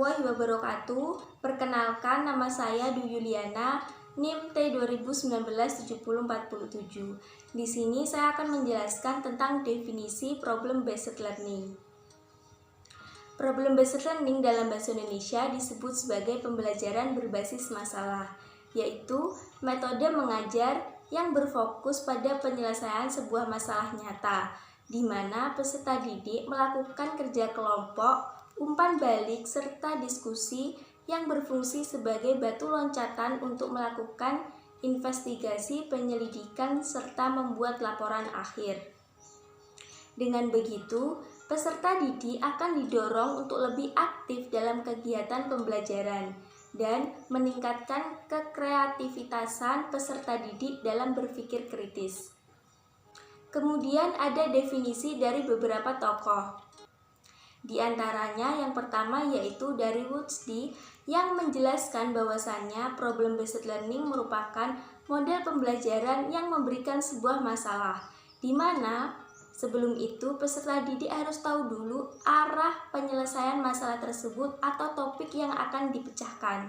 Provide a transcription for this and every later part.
warahmatullahi wabarakatuh. Perkenalkan, nama saya Dwi Yuliana, NIM T 2019-7047. Di sini saya akan menjelaskan tentang definisi problem based learning. Problem based learning dalam bahasa Indonesia disebut sebagai pembelajaran berbasis masalah, yaitu metode mengajar yang berfokus pada penyelesaian sebuah masalah nyata, di mana peserta didik melakukan kerja kelompok, umpan balik, serta diskusi yang berfungsi sebagai batu loncatan untuk melakukan investigasi, penyelidikan, serta membuat laporan akhir. Dengan begitu, peserta didik akan didorong untuk lebih aktif dalam kegiatan pembelajaran dan meningkatkan kekreativitasan peserta didik dalam berpikir kritis. Kemudian ada definisi dari beberapa tokoh. Di antaranya yang pertama yaitu dari Woodsy yang menjelaskan bahwasannya problem based learning merupakan model pembelajaran yang memberikan sebuah masalah, di mana sebelum itu peserta didik harus tahu dulu arah penyelesaian masalah tersebut atau topik yang akan dipecahkan.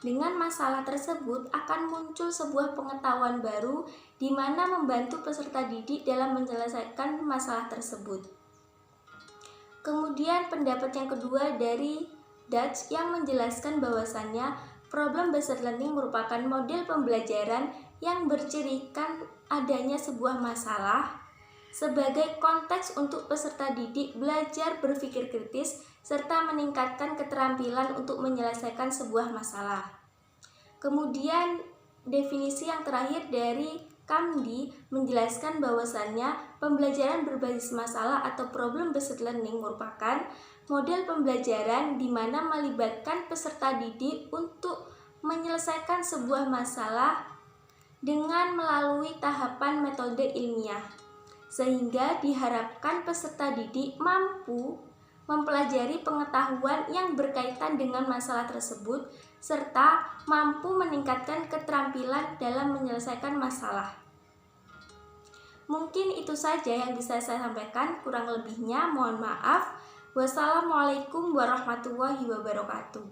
Dengan masalah tersebut akan muncul sebuah pengetahuan baru di mana membantu peserta didik dalam menyelesaikan masalah tersebut. Kemudian pendapat yang kedua dari Dutch yang menjelaskan bahwasannya problem based learning merupakan model pembelajaran yang bercirikan adanya sebuah masalah sebagai konteks untuk peserta didik belajar berpikir kritis serta meningkatkan keterampilan untuk menyelesaikan sebuah masalah. Kemudian definisi yang terakhir dari Kamdi menjelaskan bahwasannya pembelajaran berbasis masalah atau problem based learning merupakan model pembelajaran di mana melibatkan peserta didik untuk menyelesaikan sebuah masalah dengan melalui tahapan metode ilmiah, sehingga diharapkan peserta didik mampu mempelajari pengetahuan yang berkaitan dengan masalah tersebut serta mampu meningkatkan keterampilan dalam menyelesaikan masalah. Mungkin itu saja yang bisa saya sampaikan, kurang lebihnya mohon maaf. Wassalamualaikum warahmatullahi wabarakatuh.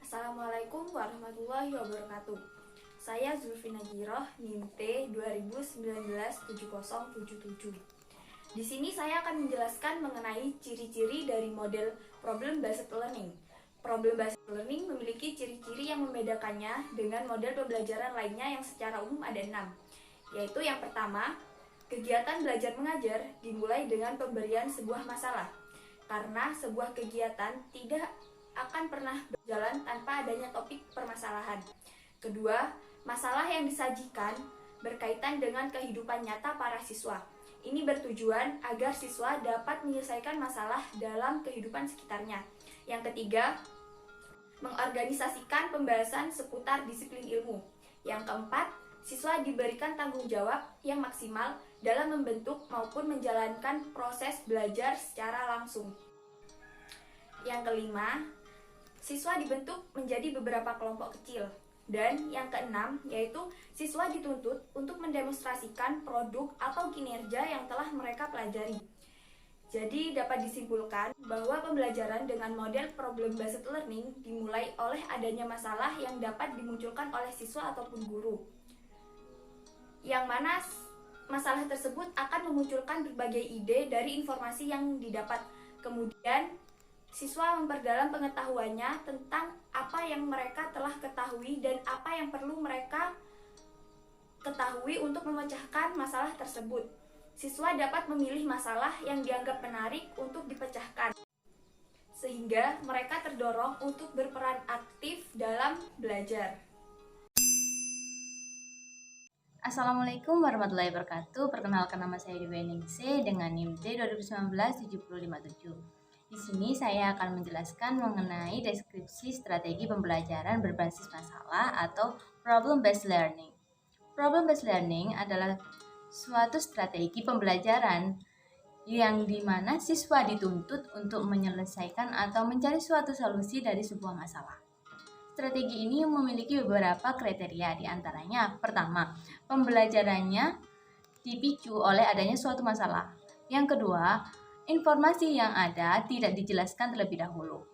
Assalamualaikum warahmatullahi wabarakatuh. Saya Zulfina Giroh, NIM T 2019-7077. Di sini saya akan menjelaskan mengenai ciri-ciri dari model problem based learning. Problem based learning memiliki ciri-ciri yang membedakannya dengan model pembelajaran lainnya yang secara umum ada 6, yaitu yang pertama, kegiatan belajar mengajar dimulai dengan pemberian sebuah masalah, karena sebuah kegiatan tidak akan pernah berjalan tanpa adanya topik permasalahan. Kedua, masalah yang disajikan berkaitan dengan kehidupan nyata para siswa. Ini bertujuan agar siswa dapat menyelesaikan masalah dalam kehidupan sekitarnya. Yang ketiga, mengorganisasikan pembahasan seputar disiplin ilmu. Yang keempat, siswa diberikan tanggung jawab yang maksimal dalam membentuk maupun menjalankan proses belajar secara langsung. Yang kelima, siswa dibentuk menjadi beberapa kelompok kecil. Dan yang keenam, yaitu siswa dituntut untuk mendemonstrasikan produk atau kinerja yang telah mereka pelajari. Jadi dapat disimpulkan bahwa pembelajaran dengan model problem based learning dimulai oleh adanya masalah yang dapat dimunculkan oleh siswa ataupun guru. Yang mana masalah tersebut akan memunculkan berbagai ide dari informasi yang didapat. Kemudian siswa memperdalam pengetahuannya tentang apa yang mereka telah ketahui dan apa yang perlu mereka ketahui untuk memecahkan masalah tersebut. Siswa dapat memilih masalah yang dianggap menarik untuk dipecahkan, sehingga mereka terdorong untuk berperan aktif dalam belajar. Assalamualaikum warahmatullahi wabarakatuh. Perkenalkan, nama saya Dewi Ningsih dengan NIM T 2019-7057. Di sini saya akan menjelaskan mengenai deskripsi strategi pembelajaran berbasis masalah atau problem based learning. Problem based learning adalah suatu strategi pembelajaran yang dimana siswa dituntut untuk menyelesaikan atau mencari suatu solusi dari sebuah masalah. Strategi ini memiliki beberapa kriteria, di antaranya pertama, pembelajarannya dipicu oleh adanya suatu masalah. Yang kedua, informasi yang ada tidak dijelaskan terlebih dahulu.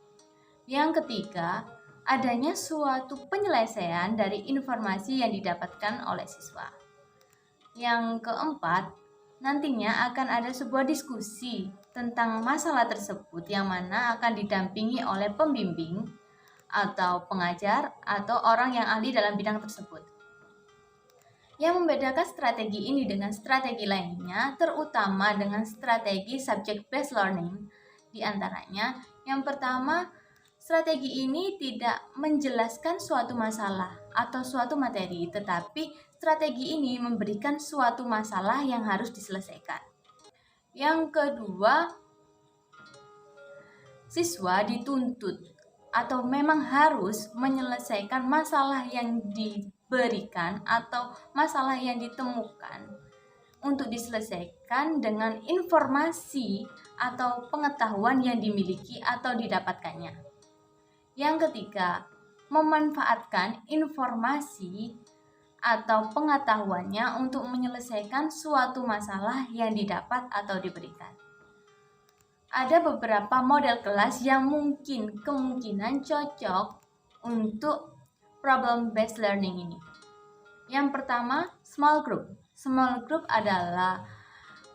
Yang ketiga, adanya suatu penyelesaian dari informasi yang didapatkan oleh siswa. Yang keempat, nantinya akan ada sebuah diskusi tentang masalah tersebut yang mana akan didampingi oleh pembimbing atau pengajar atau orang yang ahli dalam bidang tersebut. Yang membedakan strategi ini dengan strategi lainnya, terutama dengan strategi subject based learning, di antaranya yang pertama, strategi ini tidak menjelaskan suatu masalah atau suatu materi, tetapi strategi ini memberikan suatu masalah yang harus diselesaikan. Yang kedua, siswa dituntut atau memang harus menyelesaikan masalah yang diberikan atau masalah yang ditemukan untuk diselesaikan dengan informasi atau pengetahuan yang dimiliki atau didapatkannya. Yang ketiga, memanfaatkan informasi atau pengetahuannya untuk menyelesaikan suatu masalah yang didapat atau diberikan. Ada beberapa model kelas yang kemungkinan cocok untuk problem based learning ini. Yang pertama, small group. Small group adalah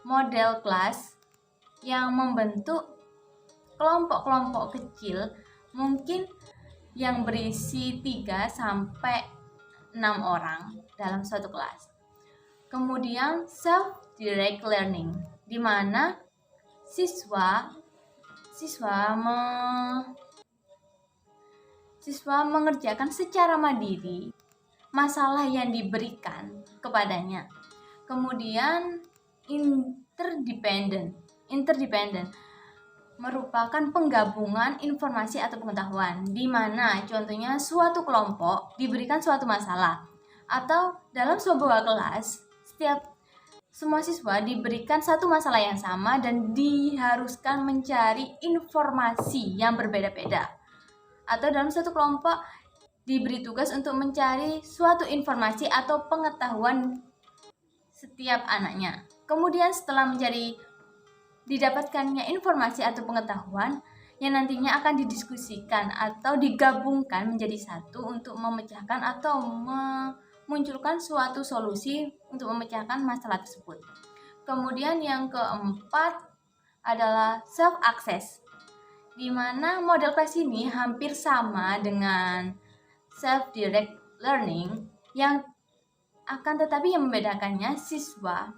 model kelas yang membentuk kelompok-kelompok kecil, mungkin yang berisi 3 sampai 6 orang dalam suatu kelas. Kemudian self-direct learning, di mana siswa mengerjakan secara mandiri masalah yang diberikan kepadanya. Kemudian interdependent merupakan penggabungan informasi atau pengetahuan, di mana contohnya suatu kelompok diberikan suatu masalah, atau dalam sebuah kelas semua siswa diberikan satu masalah yang sama dan diharuskan mencari informasi yang berbeda-beda. Atau dalam satu kelompok diberi tugas untuk mencari suatu informasi atau pengetahuan setiap anaknya. Kemudian setelah didapatkannya informasi atau pengetahuan yang nantinya akan didiskusikan atau digabungkan menjadi satu untuk memecahkan atau memunculkan suatu solusi untuk memecahkan masalah tersebut. Kemudian yang keempat adalah self-access, di mana model kelas ini hampir sama dengan self-direct learning, yang tetapi yang membedakannya siswa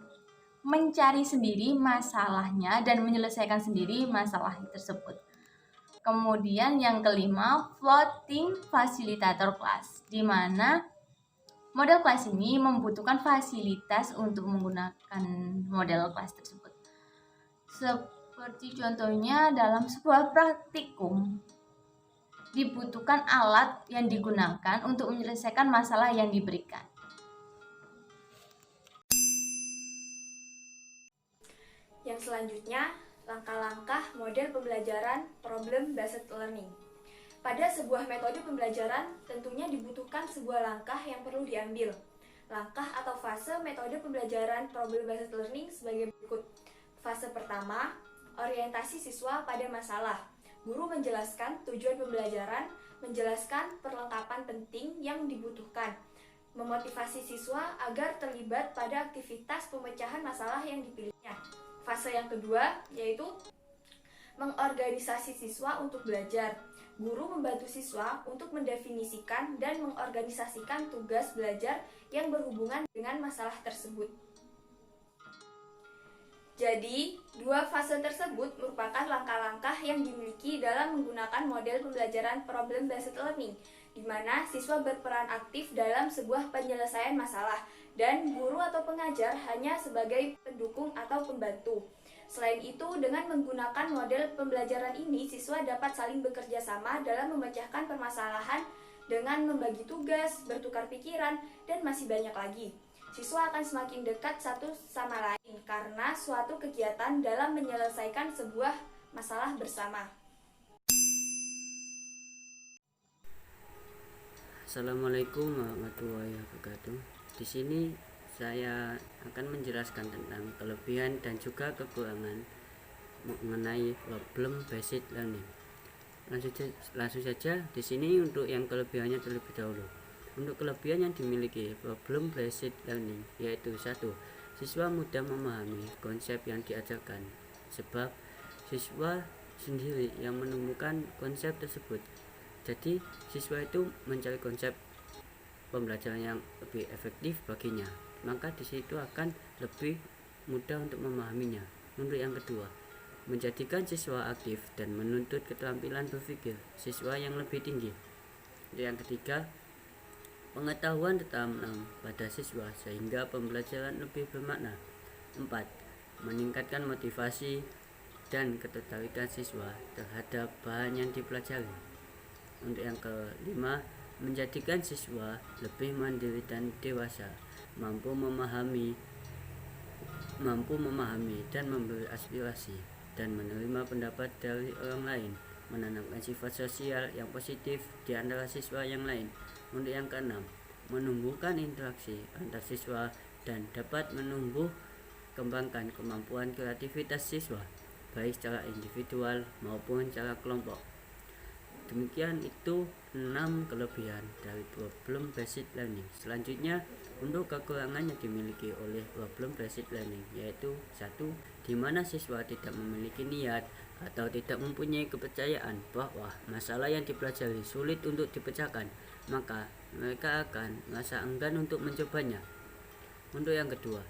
mencari sendiri masalahnya dan menyelesaikan sendiri masalah tersebut. Kemudian yang kelima, floating facilitator class, di mana model kelas ini membutuhkan fasilitas untuk menggunakan model kelas tersebut. Seperti contohnya dalam sebuah praktikum, dibutuhkan alat yang digunakan untuk menyelesaikan masalah yang diberikan. Yang selanjutnya, langkah-langkah model pembelajaran problem based learning. Pada sebuah metode pembelajaran, tentunya dibutuhkan sebuah langkah yang perlu diambil. Langkah atau fase metode pembelajaran problem based learning sebagai berikut. Fase pertama, orientasi siswa pada masalah. Guru menjelaskan tujuan pembelajaran, menjelaskan perlengkapan penting yang dibutuhkan, memotivasi siswa agar terlibat pada aktivitas pemecahan masalah yang dipilihnya. Fase yang kedua yaitu mengorganisasi siswa untuk belajar. Guru membantu siswa untuk mendefinisikan dan mengorganisasikan tugas belajar yang berhubungan dengan masalah tersebut. Jadi, dua fase tersebut merupakan langkah-langkah yang dimiliki dalam menggunakan model pembelajaran problem based learning, di mana siswa berperan aktif dalam sebuah penyelesaian masalah dan guru atau pengajar hanya sebagai pendukung atau pembantu. Selain itu, dengan menggunakan model pembelajaran ini, siswa dapat saling bekerja sama dalam memecahkan permasalahan dengan membagi tugas, bertukar pikiran, dan masih banyak lagi. Siswa akan semakin dekat satu sama lain karena suatu kegiatan dalam menyelesaikan sebuah masalah bersama. Assalamualaikum warahmatullahi wabarakatuh. Di sini saya akan menjelaskan tentang kelebihan dan juga kekurangan mengenai problem based learning. Langsung saja di sini untuk yang kelebihannya terlebih dahulu. Untuk kelebihan yang dimiliki problem based learning yaitu 1. Siswa mudah memahami konsep yang diajarkan sebab siswa sendiri yang menemukan konsep tersebut. Jadi siswa itu mencari konsep pembelajaran yang lebih efektif baginya, maka di situ akan lebih mudah untuk memahaminya. Untuk yang kedua, menjadikan siswa aktif dan menuntut keterampilan berpikir siswa yang lebih tinggi. Untuk yang ketiga, pengetahuan tertanam pada siswa sehingga pembelajaran lebih bermakna. 4. Meningkatkan motivasi dan ketertarikan siswa terhadap bahan yang dipelajari. Untuk yang kelima, menjadikan siswa lebih mandiri dan dewasa, mampu memahami dan memberi aspirasi dan menerima pendapat dari orang lain, menanamkan sifat sosial yang positif di antara siswa yang lain. Untuk yang keenam, menumbuhkan interaksi antar siswa dan dapat kembangkan kemampuan kreativitas siswa, baik secara individual maupun secara kelompok. Demikian itu 6 kelebihan dari problem based learning. Selanjutnya, untuk kekurangan yang dimiliki oleh problem based learning yaitu 1. Di mana siswa tidak memiliki niat atau tidak mempunyai kepercayaan bahwa masalah yang dipelajari sulit untuk dipecahkan, maka mereka akan merasa enggan untuk mencobanya. Untuk yang kedua,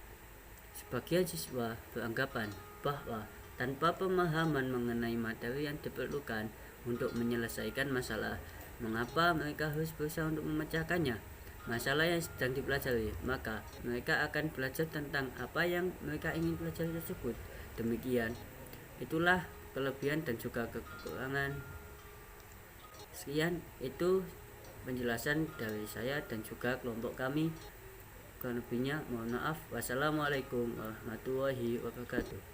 sebagian siswa beranggapan bahwa tanpa pemahaman mengenai materi yang diperlukan untuk menyelesaikan masalah, mengapa mereka harus berusaha untuk memecahkannya masalah yang sedang dipelajari, maka mereka akan belajar tentang apa yang mereka ingin pelajari tersebut. Demikian, itulah kelebihan dan juga kekurangan. Sekian itu penjelasan dari saya dan juga kelompok kami. Kurang lebihnya mohon maaf. Wassalamualaikum warahmatullahi wabarakatuh.